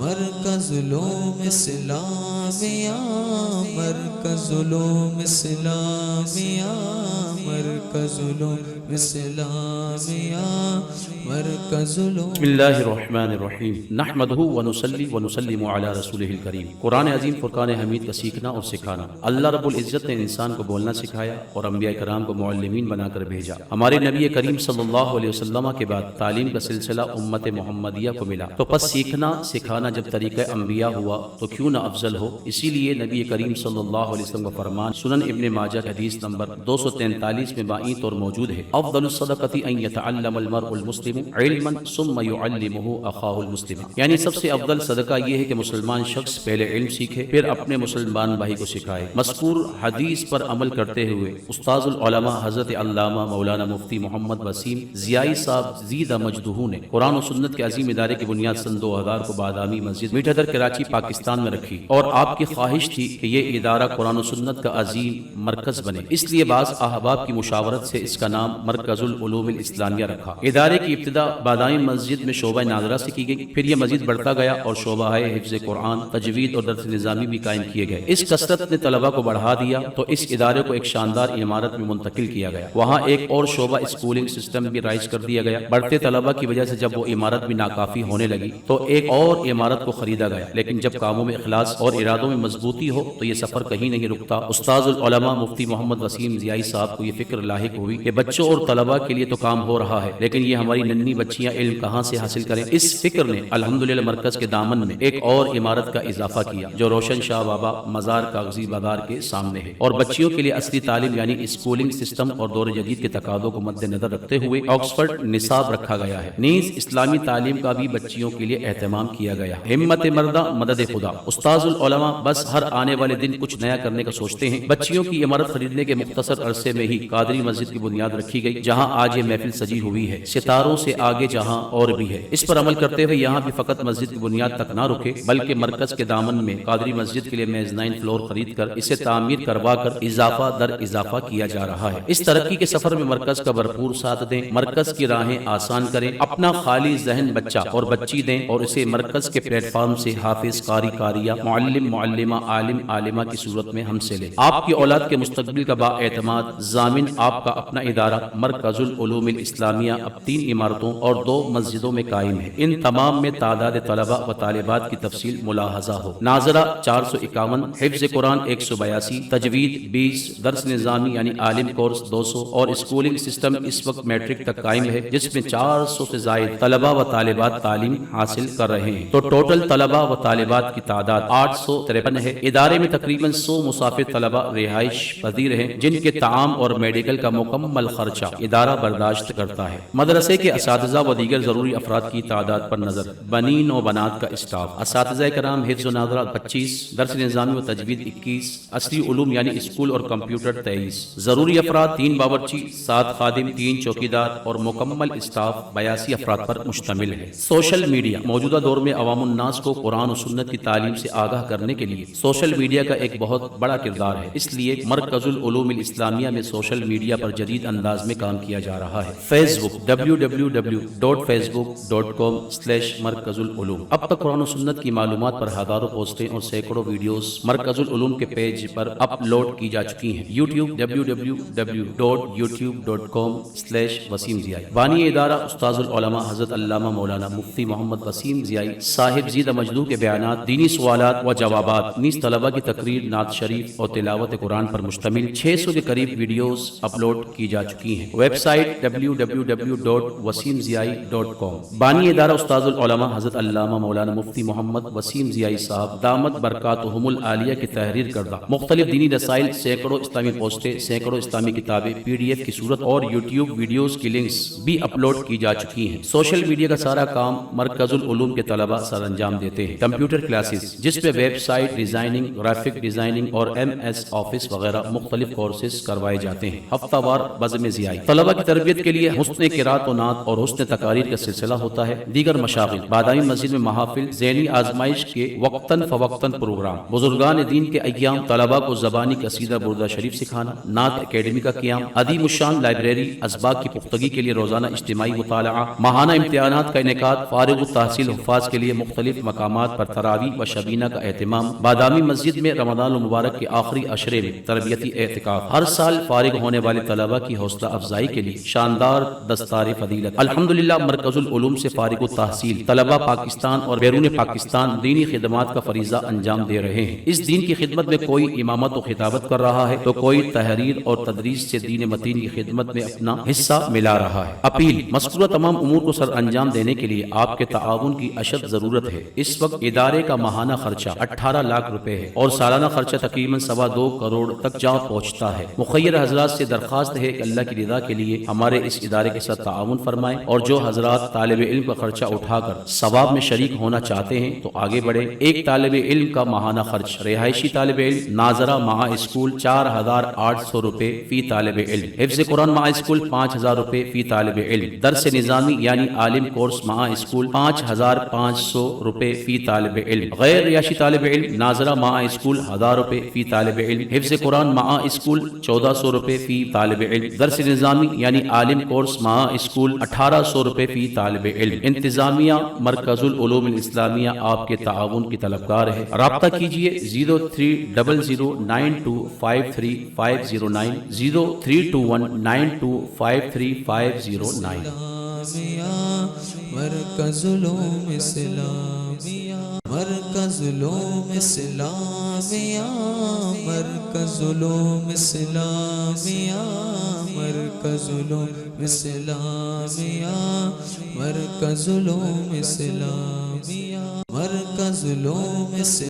مرکز علوم اسلامیہ، مرکز علوم اسلامیہ، مرکز علوم اسلامیہ، مرکز علوم۔ بسم اللہ الرحمن الرحیم، نحمدہ ونصلی ونسلم علی رسولہ الکریم۔ قرآن عظیم فرقان حمید کا سیکھنا اور سکھانا۔ اللہ رب العزت نے انسان کو بولنا سکھایا اور انبیاء کرام کو معلمین بنا کر بھیجا۔ ہمارے نبی کریم صلی اللہ علیہ وسلم کے بعد تعلیم کا سلسلہ امت محمدیہ کو ملا، تو پس سیکھنا سکھانا جب طریقہ انبیاء ہوا تو کیوں نہ افضل ہو۔ اسی لیے نبی کریم صلی اللہ علیہ وسلم کا فرمان سنن ابن ماجہ حدیث نمبر 243 میں بائیں طور موجود ہے، افضل الصدقۃ ان یتعلم المرء المسلم علما ثم يعلمه اخاه المسلم، یعنی سب سے افضل صدقہ یہ ہے کہ مسلمان شخص پہلے علم سیکھے پھر اپنے مسلمان بھائی کو سکھائے۔ مذکور حدیث پر عمل کرتے ہوئے استاذ العلماء حضرت علامہ مولانا مفتی محمد وسیم ضیائی صاحب زیدہ مجدہ نے قرآن و سنت کے عظیم ادارے کی بنیاد سن 2000 کو بادامی مسجد میٹھا در کراچی پاکستان میں رکھی، اور آپ کی خواہش تھی کہ یہ ادارہ قرآن و سنت کا عظیم مرکز بنے، اس لیے بعض احباب کی مشاورت سے اس کا نام مرکز العلوم الاسلامیہ رکھا۔ ادارے کی ابتدا بادامی مسجد میں شعبہ ناظرہ سے کی گئی، پھر یہ مزید بڑھتا گیا اور شعبہ حفظ قرآن، تجوید اور درس نظامی بھی قائم کیے گئے۔ اس کثرت نے طلبہ کو بڑھا دیا تو اس ادارے کو ایک شاندار عمارت میں منتقل کیا گیا، وہاں ایک اور شعبہ اسکولنگ سسٹم بھی رائج کر دیا گیا۔ بڑھتے طلبہ کی وجہ سے جب وہ عمارت بھی ناکافی ہونے لگی تو ایک اور عمارت کو خریدا گیا، لیکن جب کاموں میں اخلاص اور ارادوں میں مضبوطی ہو تو یہ سفر کہیں نہیں رکتا۔ استاذ العلماء مفتی محمد وسیم ضیائی صاحب کو یہ فکر لاحق ہوئی کہ بچوں اور طلبہ کے لیے تو کام ہو رہا ہے، لیکن یہ ہماری ننھی بچیاں علم کہاں سے حاصل کریں۔ اس فکر نے الحمدللہ مرکز کے دامن میں ایک اور عمارت کا اضافہ کیا جو روشن شاہ بابا مزار کاغذی بازار کے سامنے ہے، اور بچیوں کے لیے اصلی تعلیم یعنی اسکولنگ سسٹم اور دور جدید کے تقاضوں کو مد نظر رکھتے ہوئے آکسفورڈ نصاب رکھا گیا ہے، نیز اسلامی تعلیم کا بھی بچیوں کے لیے اہتمام کیا گیا۔ ہمت مردہ مدد خدا۔ استاذ العلماء بس ہر آنے والے دن کچھ نیا کرنے کا سوچتے ہیں۔ بچیوں کی عمارت خریدنے کے مختصر عرصے میں ہی قادری مسجد کی بنیاد رکھی گئی، جہاں آج یہ محفل سجی ہوئی ہے، ستاروں سے آگے جہاں اور بھی ہے۔ اس پر عمل کرتے ہوئے یہاں بھی فقط مسجد کی بنیاد تک نہ رکے بلکہ مرکز کے دامن میں قادری مسجد کے لیے میزنائن فلور خرید کر اسے تعمیر کروا کر اضافہ در اضافہ کیا جا رہا ہے۔ اس ترقی کے سفر میں مرکز کا بھرپور ساتھ دیں، مرکز کی راہیں آسان کریں، اپنا خالی ذہن بچہ اور بچی دیں اور اسے مرکز کے پلیٹ فارم سے حافظ، قاری، قاریہ، معلم، معلمہ، عالم، عالمہ کی صورت میں ہم سے لیں۔ آپ کی اولاد کے مستقبل کا بااعتماد ضامن آپ کا اپنا ادارہ مرکز العلوم الاسلامیہ اب 3 عمارتوں اور 2 مسجدوں میں قائم ہے۔ ان تمام میں تعداد طلبہ و طالبات کی تفصیل ملاحظہ ہو۔ ناظرہ 451، حفظ قرآن 182، تجوید 20، درس نظامی یعنی عالم کورس 200 اور اسکولنگ سسٹم اس وقت میٹرک تک قائم ہے، جس میں 400 سے زائد طلبہ و طالبات تعلیم حاصل کر رہے ہیں، تو ٹوٹل طلبہ و طالبات کی تعداد 853 ہے۔ ادارے میں تقریباً 100 مسافر طلبہ رہائش پذیر ہیں، جن کے طعام اور میڈیکل کا مکمل خرچہ ادارہ برداشت کرتا ہے۔ مدرسے کے اساتذہ و دیگر ضروری افراد کی تعداد پر نظر، بنین و بنات کا اسٹاف، اساتذہ کرام حفظ و ناظرہ 25، درس نظامی و تجوید 21، اصلی علوم یعنی اسکول اور کمپیوٹر 23، ضروری افراد 3 باورچی، 7 خادم، 3 چوکیدار اور مکمل اسٹاف 82 افراد پر مشتمل ہے۔ Social media. موجودہ دور میں عوام الناس کو قرآن و سنت کی تعلیم سے آگاہ کرنے کے لیے سوشل میڈیا کا ایک بہت بڑا کردار ہے، اس لیے مرکز العلوم الاسلامیہ میں سوشل میڈیا پر جدید انداز میں کام کیا جا رہا ہے۔ فیس بک www.facebook.com/مرکز العلوم۔ اب تک قرآن و سنت کی معلومات پر ہزاروں پوسٹیں اور سینکڑوں ویڈیوز مرکز العلوم کے پیج پر اپلوڈ کی جا چکی ہیں۔ یوٹیوب www.youtube.com/وسیم ضیائی۔ بانی ادارہ استاذ العلماء حضرت علامہ مولانا مفتی محمد وسیم ضیائی صاحب زیدہ مجدہ کے بیانات، دینی سوالات و جوابات، نیز طلبہ کی تقریر، نعت شریف اور تلاوت قرآن پر مشتمل 600 کے قریب ویڈیوز اپلوڈ کی جا چکی ہیں۔ Website www.wasimziai.com۔ بانی ادارہ استاذ العلماء حضرت علامہ مولانا مفتی محمد وسیم ضیائی صاحب دامت برکاتہم العالیہ کی تحریر کردہ مختلف دینی رسائل، سینکڑوں اسلامی پوسٹیں، سینکڑوں اسلامی کتابیں PDF کی صورت اور یوٹیوب ویڈیوز کی لنکس بھی اپلوڈ کی جا چکی ہیں۔ سوشل میڈیا کا سارا کام مرکز العلوم کے طلبہ سر انجام دیتے ہیں۔ کمپیوٹر کلاسز، جس میں website designing, graphic designing اور MS آفس وغیرہ مختلف کورسز کروائے جاتے ہیں۔ ہفتہ وار بزم ضیائی، طلبہ کی تربیت کے لیے حسن قرات و نعت اور حسن تقاریر کا سلسلہ ہوتا ہے۔ دیگر مشاغل، بادامی مسجد میں محافل، ذہنی آزمائش کے وقتاً فوقتاً پروگرام، بزرگان دین کے ایام، طلبہ کو زبانی قصیدہ بردہ شریف سکھانا، نعت اکیڈمی کا قیام، عدیم الشان لائبریری، اسباق کی پختگی کے لیے روزانہ اجتماعی مطالعہ، ماہانہ امتحانات کا انعقاد، فارغ التحصیل حفاظ کے لیے مختلف مقامات مقامات پر تراویح و شبینہ کا اہتمام، بادامی مسجد میں رمضان المبارک کے آخری عشرے میں تربیتی اعتکاف، ہر سال فارغ ہونے والے طلبہ کی حوصلہ افزائی کے لیے شاندار دستار فضیلت۔ الحمدللہ مرکز العلوم سے فارغ التحصیل طلبہ پاکستان اور بیرون پاکستان دینی خدمات کا فریضہ انجام دے رہے ہیں۔ اس دین کی خدمت میں کوئی امامت و خطابت کر رہا ہے تو کوئی تحریر اور تدریس سے دین متین کی خدمت میں اپنا حصہ ملا رہا ہے۔ اپیل، مذکورہ تمام امور کو سر انجام دینے کے لیے آپ کے تعاون کی اشد ضرورت ہے۔ اس وقت ادارے کا ماہانہ خرچہ 18 لاکھ روپے ہے اور سالانہ خرچہ تقریباً 2.25 کروڑ تک جا پہنچتا ہے۔ مخیر حضرات سے درخواست ہے کہ اللہ کی رضا کے لیے ہمارے اس ادارے کے ساتھ تعاون فرمائیں، اور جو حضرات طالب علم کا خرچہ اٹھا کر ثواب میں شریک ہونا چاہتے ہیں تو آگے بڑھیں۔ ایک طالب علم کا ماہانہ خرچ، رہائشی طالب علم ناظرہ مہا اسکول 4800 روپے فی طالب علم، حفظ قرآن مہا اسکول 5000 روپے فی طالب علم، درس نظامی یعنی عالم کورس مہا اسکول 5500 روپے فی طالب علم، غیر رہائشی طالب علم ناظرہ مہا اسکول 1000 روپے فی طالب علم، حفظ قرآن مہا اسکول 1400 روپے فی طالب علم، درس نظامی یعنی عالم کورس مہا اسکول 1800 روپے فی طالب علم۔ انتظامیہ مرکز العلوم الاسلامیہ آپ کے تعاون کی طلبگار ہے۔ رابطہ کیجیے 030092533509 032192533509۔ مرکز علوم اسلامیہ، مرکز علوم اسلامیہ، مرکز علوم اسلامیہ، مرکز علوم اسلامیہ، مرکز علوم اسلامیہ، مرکز علوم اسلامیہ۔